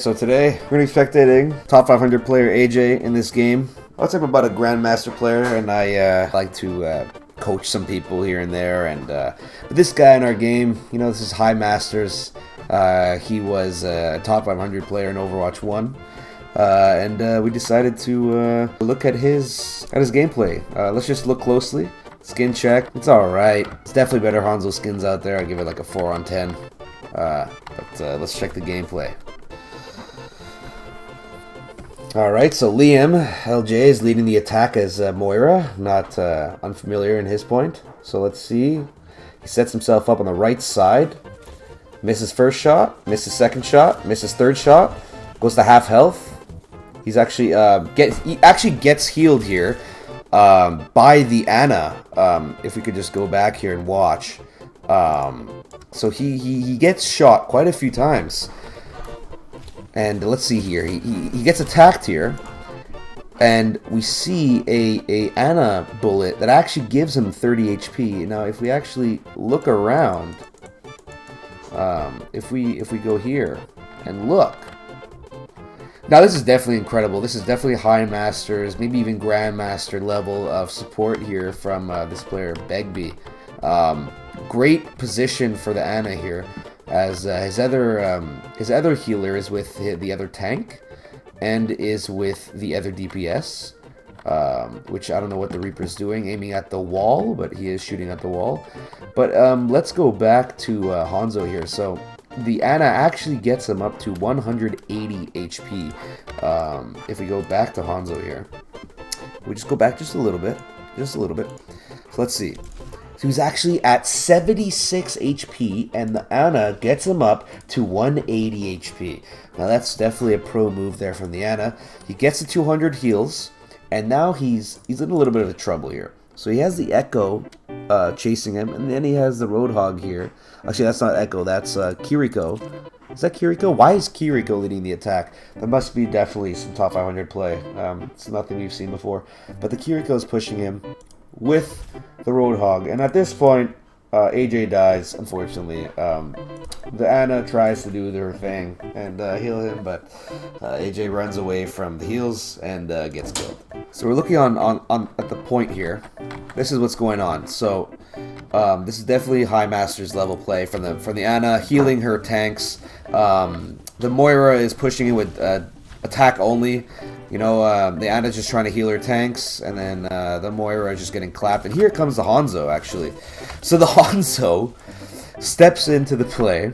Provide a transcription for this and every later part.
So today, we're going to be spectating top 500 player AJ in this game. I'll talk about a Grandmaster player, and I like to coach some people here and there. But this guy in our game, you know, this is High Masters. He was a top 500 player in Overwatch 1. We decided to look at his gameplay. Let's just look closely. Skin check. It's alright. It's definitely better Hanzo skins out there. I give it like a 4 on 10. Let's check the gameplay. Alright, so Liam, LJ, is leading the attack as Moira, not unfamiliar in his point. So let's see. He sets himself up on the right side. Misses first shot, misses second shot, misses third shot. Goes to half health. He's actually he actually gets healed here by the Ana. If we could just go back here and watch. So he gets shot quite a few times. And let's see here. He gets attacked here, and we see a Ana bullet that actually gives him 30 HP. Now, if we actually look around, if we go here and look, now this is definitely incredible. This is definitely High Masters, maybe even Grandmaster level of support here from this player Begbie. Great position for the Ana here, as his other healer is with the other tank and is with the other DPS, which I don't know what the Reaper's doing, aiming at the wall, but he is shooting at the wall. But let's go back to Hanzo here. So the Ana actually gets him up to 180 HP. If we go back to Hanzo here, we just go back just a little bit. So let's see. So he's actually at 76 HP, and the Ana gets him up to 180 HP. Now that's definitely a pro move there from the Ana. He gets the 200 heals, and now he's in a little bit of trouble here. So he has the Echo chasing him, and then he has the Roadhog here. Actually, that's not Echo, that's Kiriko. Is that Kiriko? Why is Kiriko leading the attack? That must be definitely some top 500 play. It's nothing we've seen before. But the Kiriko is pushing him with the Roadhog, and at this point AJ dies, unfortunately. The Ana tries to do their thing and heal him, but AJ runs away from the heals and gets killed. So we're looking on at the point here. This is what's going on. So this is definitely High Masters level play from the Ana, healing her tanks. The Moira is pushing it with attack only. You know, the Ana's just trying to heal her tanks, and then the Moira is just getting clapped. And here comes the Hanzo, actually. So the Hanzo steps into the play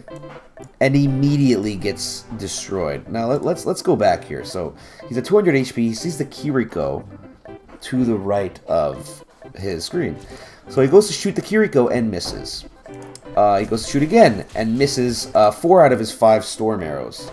and immediately gets destroyed. Now let's go back here. So he's at 200 HP. He sees the Kiriko to the right of his screen. So he goes to shoot the Kiriko and misses. He goes to shoot again and misses 4 out of his 5 storm arrows.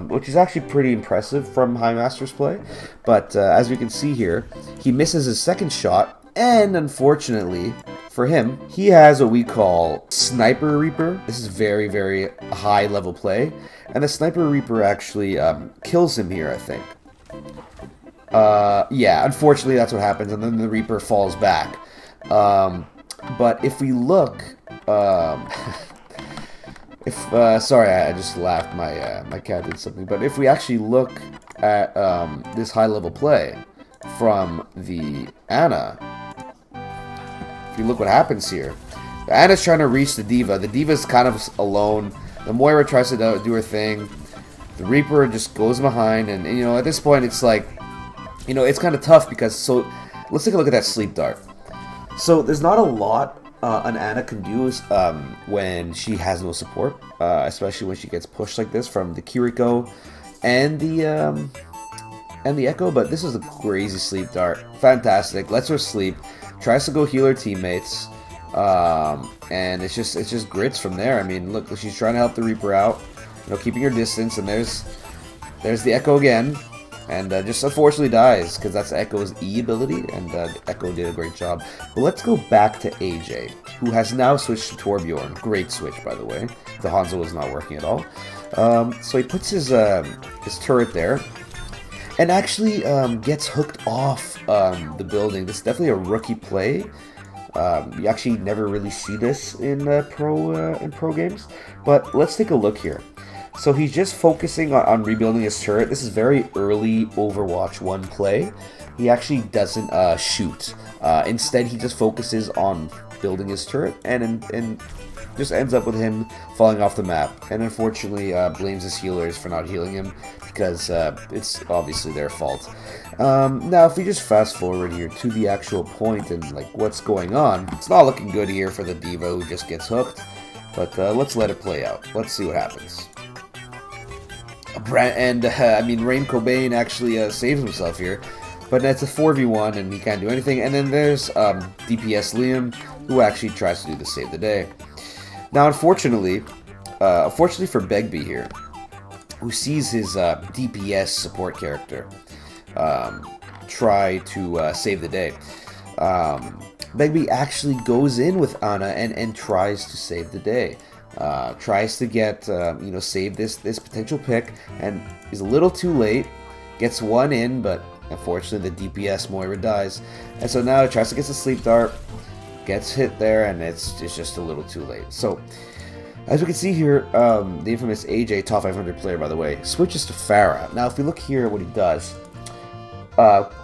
Which is actually pretty impressive from High Master's play. But as we can see here, he misses his second shot, and unfortunately for him, he has what we call Sniper Reaper. This is very, very high level play, and the Sniper Reaper actually kills him here, I think. Yeah, unfortunately that's what happens, and then the Reaper falls back. But if we look... sorry, I just laughed. My cat did something. But if we actually look at this high-level play from the Ana, if you look what happens here, the Ana's trying to reach the D.Va. The D.Va's kind of alone. The Moira tries to do her thing. The Reaper just goes behind, and you know, at this point, it's like, you know, it's kind of tough because, so let's take a look at that sleep dart. So there's not a lot an Ana can do when she has no support, especially when she gets pushed like this from the Kiriko and the Echo. But this is a crazy sleep dart, fantastic. Lets her sleep, tries to go heal her teammates, and it's just grits from there. I mean, look, she's trying to help the Reaper out, you know, keeping her distance, and there's the Echo again. And just unfortunately dies, because that's Echo's E ability, and Echo did a great job. But let's go back to AJ, who has now switched to Torbjorn. Great switch, by the way. The Hanzo was not working at all. So he puts his turret there, and actually gets hooked off the building. This is definitely a rookie play. You actually never really see this in pro games. But let's take a look here. So he's just focusing on rebuilding his turret. This is very early Overwatch 1 play. He actually doesn't shoot. Instead, he just focuses on building his turret, and just ends up with him falling off the map. And unfortunately, blames his healers for not healing him, because it's obviously their fault. Now, if we just fast forward here to the actual point and like what's going on, it's not looking good here for the diva who just gets hooked. But let's let it play out. Let's see what happens. And I mean, Rain Cobain actually saves himself here. But it's a 4v1 and he can't do anything. And then there's DPS Liam, who actually tries to do the save the day. Now, unfortunately for Begbie here, who sees his DPS support character try to save the day, Begbie actually goes in with Ana and tries to save the day. Tries to get, save this potential pick, and is a little too late. Gets one in, but unfortunately the DPS Moira dies. And so now it tries to get the sleep dart, gets hit there, and it's just a little too late. So, as we can see here, the infamous AJ, top 500 player by the way, switches to Pharah. Now if we look here at what he does,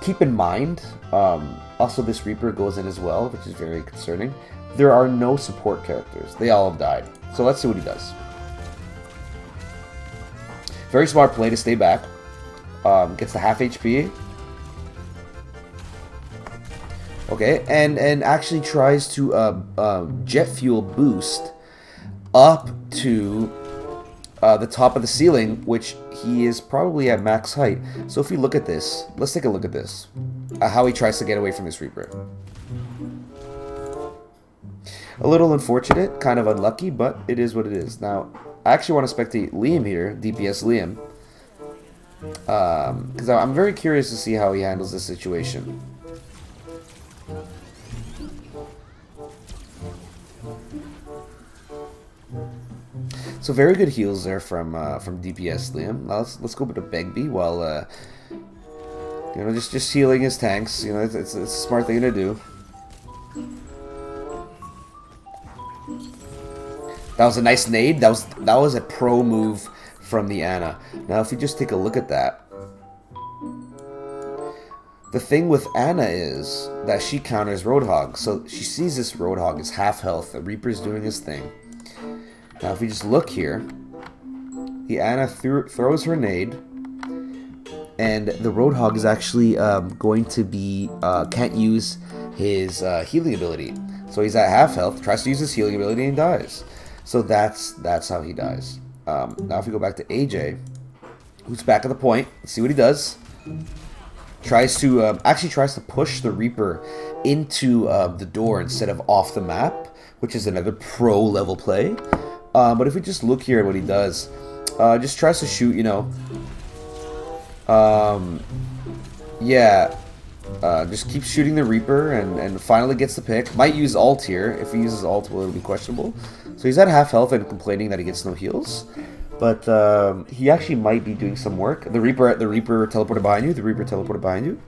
keep in mind, also this Reaper goes in as well, which is very concerning. There are no support characters. They all have died. So let's see what he does. Very smart play to stay back. Gets the half HP. Okay, and actually tries to jet fuel boost up to the top of the ceiling, which he is probably at max height. So if we look at this, let's take a look at this. How he tries to get away from this Reaper. A little unfortunate, kind of unlucky, but it is what it is. Now, I actually want to spectate Liam here, DPS Liam. Because I'm very curious to see how he handles this situation. So very good heals there from DPS Liam. Now let's go to Begbie while just healing his tanks. It's a smart thing to do. That was a nice nade. That was a pro move from the Ana. Now if you just take a look at that, the thing with Ana is that she counters Roadhog. So she sees this Roadhog is half health. The Reaper's doing his thing. Now if we just look here, the Ana throws her nade, and the Roadhog is actually going to be can't use his healing ability. So he's at half health, tries to use his healing ability, and dies. So that's how he dies. Now if we go back to AJ, who's back at the point, let's see what he does. Tries to push the Reaper into the door instead of off the map, which is another pro level play. But if we just look here at what he does, just tries to shoot, just keeps shooting the Reaper and finally gets the pick. Might use ult here. If he uses ult, well, it'll be questionable. So he's at half health and complaining that he gets no heals. But he actually might be doing some work. The Reaper teleported behind you. The Reaper teleported behind you.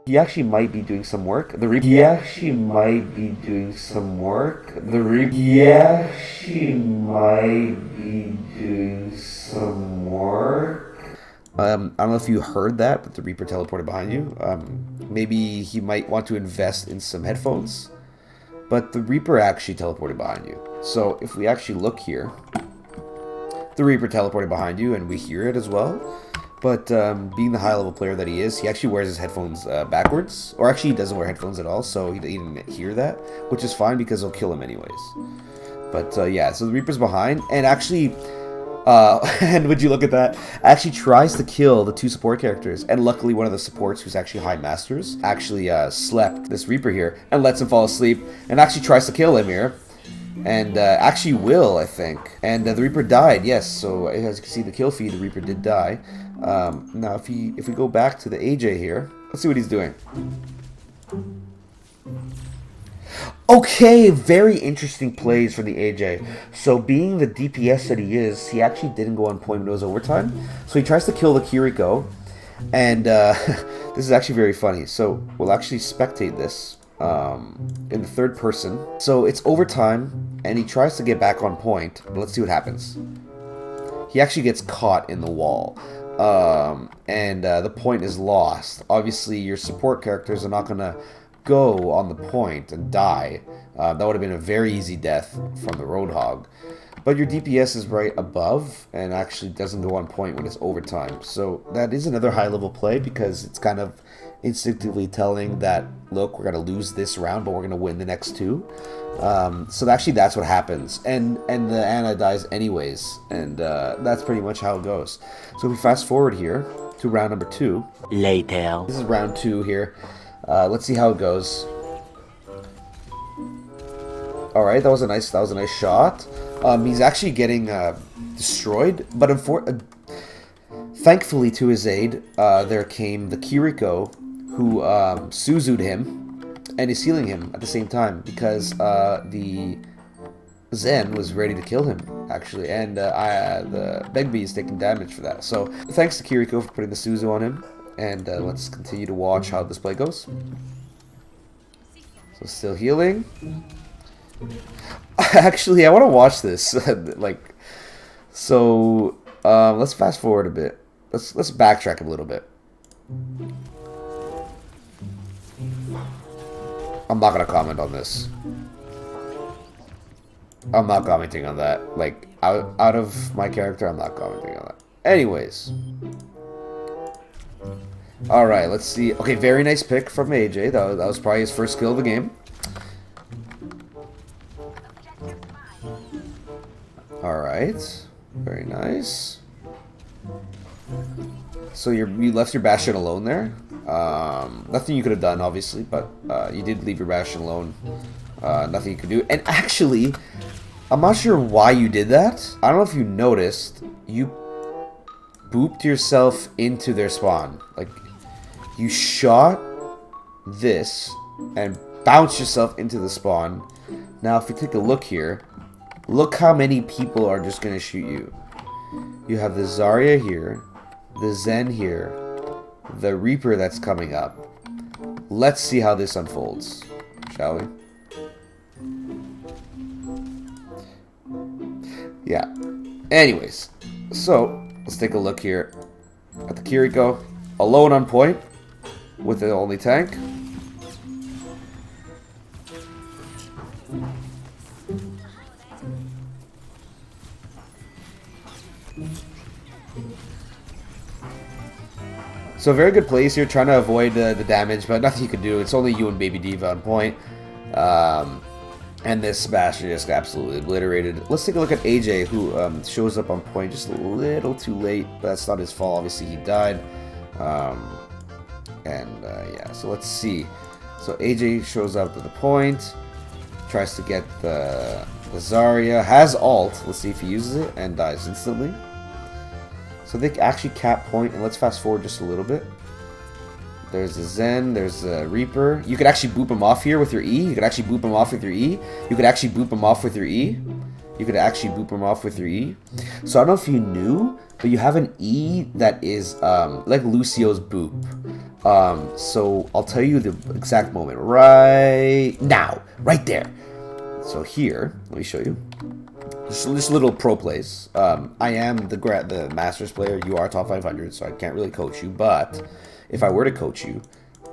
He actually might be doing some work. The Reaper. He actually might be doing some work. The Reaper. He actually might be doing some work. I don't know if you heard that, but the Reaper teleported behind you. Maybe he might want to invest in some headphones. But the Reaper actually teleported behind you. So if we actually look here, the Reaper teleported behind you, and we hear it as well. But being the high-level player that he is, he actually wears his headphones backwards. Or actually, he doesn't wear headphones at all, so he didn't hear that. Which is fine, because he'll kill him anyways. But yeah, so the Reaper's behind, and actually... and would you look at that, actually tries to kill the two support characters, and luckily one of the supports, who's actually High Masters, actually slept this Reaper here and lets him fall asleep, and actually tries to kill him here, and actually will, I think, and the Reaper died. Yes, so as you can see the kill feed, the Reaper did die. Now if we go back to the AJ here, let's see what he's doing. Okay, very interesting plays from the AJ. So being the DPS that he is, he actually didn't go on point when it was overtime. So he tries to kill the Kiriko. And this is actually very funny. So we'll actually spectate this. in the third person. So it's overtime, and he tries to get back on point. But let's see what happens. He actually gets caught in the wall, and the point is lost. Obviously, your support characters are not going to go on the point and die. That would have been a very easy death from the Roadhog. But your DPS is right above and actually doesn't go on point when it's overtime. So that is another high-level play because it's kind of instinctively telling that, look, we're going to lose this round, but we're going to win the next two. So actually that's what happens. And the Ana dies anyways. And that's pretty much how it goes. So we fast forward here to round number 2. Later. This is round 2 here. Let's see how it goes. Alright, that was a nice shot. He's actually getting destroyed, but thankfully to his aid, there came the Kiriko, who Suzu'd him, and is healing him at the same time, because the Zen was ready to kill him, actually, and the Begbie is taking damage for that. So thanks to Kiriko for putting the Suzu on him, and let's continue to watch how this play goes. So still healing. Actually, I want to watch this. Let's fast forward a bit. Let's backtrack a little bit. I'm not gonna comment on this. I'm not commenting on that. Like, out of my character, I'm not commenting on that. Anyways. Alright, let's see. Okay, very nice pick from AJ. That was probably his first kill of the game. Alright. Very nice. So you left your Bastion alone there. Nothing you could have done, obviously, but you did leave your Bastion alone. Nothing you could do. And actually, I'm not sure why you did that. I don't know if you noticed. You booped yourself into their spawn. Like, you shot this and bounced yourself into the spawn. Now, if you take a look here, look how many people are just going to shoot you. You have the Zarya here, the Zen here, the Reaper that's coming up. Let's see how this unfolds, shall we? Yeah. Anyways, so let's take a look here at the Kiriko, alone on point with the only tank. So very good plays here, trying to avoid the damage, but nothing you can do. It's only you and Baby Diva on point. And this Sebastian just absolutely obliterated. Let's take a look at AJ, who shows up on point just a little too late, but that's not his fault. Obviously, he died. Yeah, so let's see. So AJ shows up to the point, tries to get the Zarya, has ult. Let's see if he uses it, and dies instantly. So they actually cap point, and let's fast forward just a little bit. There's a Zen, there's a Reaper. You could actually boop him off here with your E. You could actually boop him off with your E. You could actually boop him off with your E. You could actually boop him off with your E. So I don't know if you knew, but you have an E that is like Lucio's boop. So I'll tell you the exact moment right now, right there. So here, let me show you. Just little pro plays. I am the Masters player. You are top 500, so I can't really coach you. But if I were to coach you,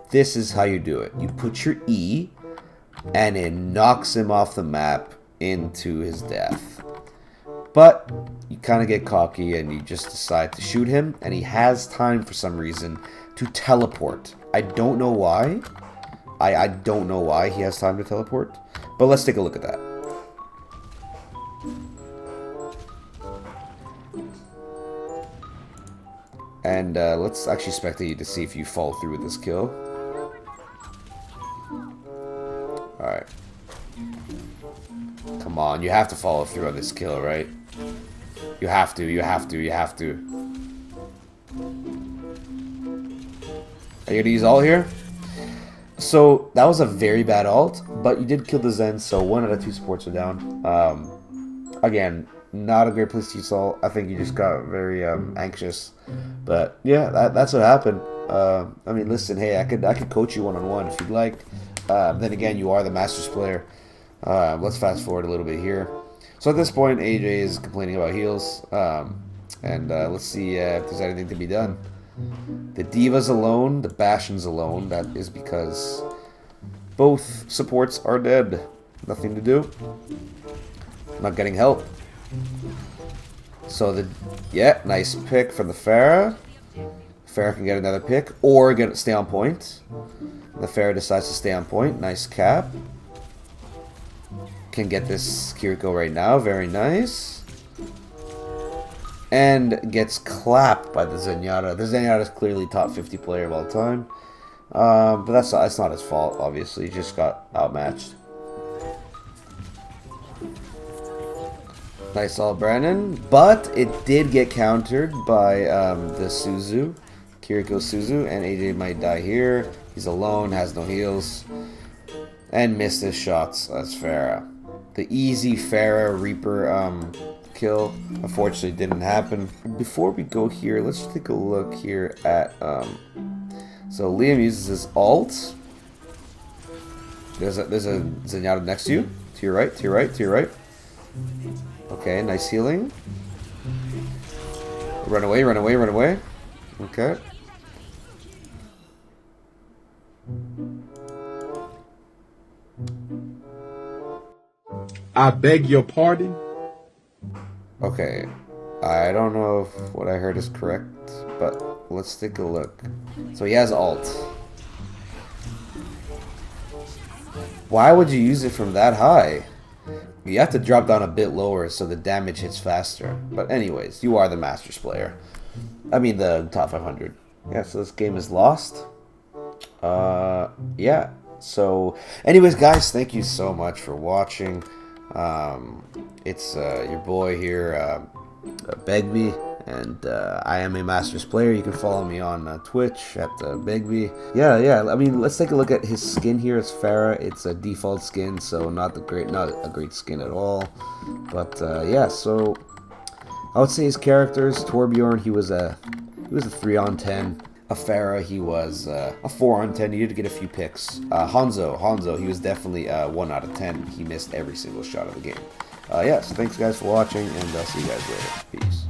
this is how you do it. You put your E, and it knocks him off the map into his death. But you kind of get cocky, and you just decide to shoot him, and he has time for some reason to teleport. I don't know why. I don't know why he has time to teleport. But let's take a look at that. And let's actually spectate you to see if you fall through with this kill. Alright. Come on, you have to follow through on this kill, right? You have to, you have to, you have to. Are you gonna use ult here? So, that was a very bad ult, but you did kill the Zen, so 1 out of 2 supports are down. Again, not a great place to use ult. I think you just got very anxious. But yeah, that's what happened. I mean, listen, hey, I could coach you one-on-one if you'd like. Then again, you are the Masters player. Let's fast forward a little bit here. So at this point, AJ is complaining about heals. And let's see if there's anything to be done. The Diva's alone, the Bastion's alone. That is because both supports are dead. Nothing to do. Not getting help. So yeah, nice pick from the Pharah. Pharah can get another pick or stay on point. The Pharah decides to stay on point. Nice cap. Can get this Kiriko right now. Very nice. And gets clapped by the Zenyatta. The Zenyatta is clearly top 50 player of all time. But that's not his fault, obviously. He just got outmatched. Nice all Brandon. But it did get countered by the Suzu. Kiriko Suzu. And AJ might die here. He's alone, has no heals. And missed his shots. That's Pharah. The easy Pharah Reaper kill unfortunately didn't happen. Before we go here, let's take a look here at so Liam uses his ult. There's a Zenyatta next to you. To your right, to your right, to your right. Okay, nice healing. Run away, run away, run away. Okay. I beg your pardon? Okay, I don't know if what I heard is correct, but let's take a look. So he has ult. Why would you use it from that high? You have to drop down a bit lower so the damage hits faster. But anyways, you are the Masters player. I mean the top 500. Yeah, so this game is lost. Yeah. So anyways, guys, thank you so much for watching. It's your boy here, Begbie, and I am a Masters player. You can follow me on Twitch at Begbie. Yeah. I mean, let's take a look at his skin here. It's Pharah. It's a default skin, so not a great skin at all. But yeah, so I would say his characters. Torbjorn, he was a 3-on-10. A Pharah, he was a 4-on-10. He did get a few picks. Hanzo, he was definitely 1 out of 10. He missed every single shot of the game. Yeah, so thanks guys for watching, and I'll see you guys later. Peace.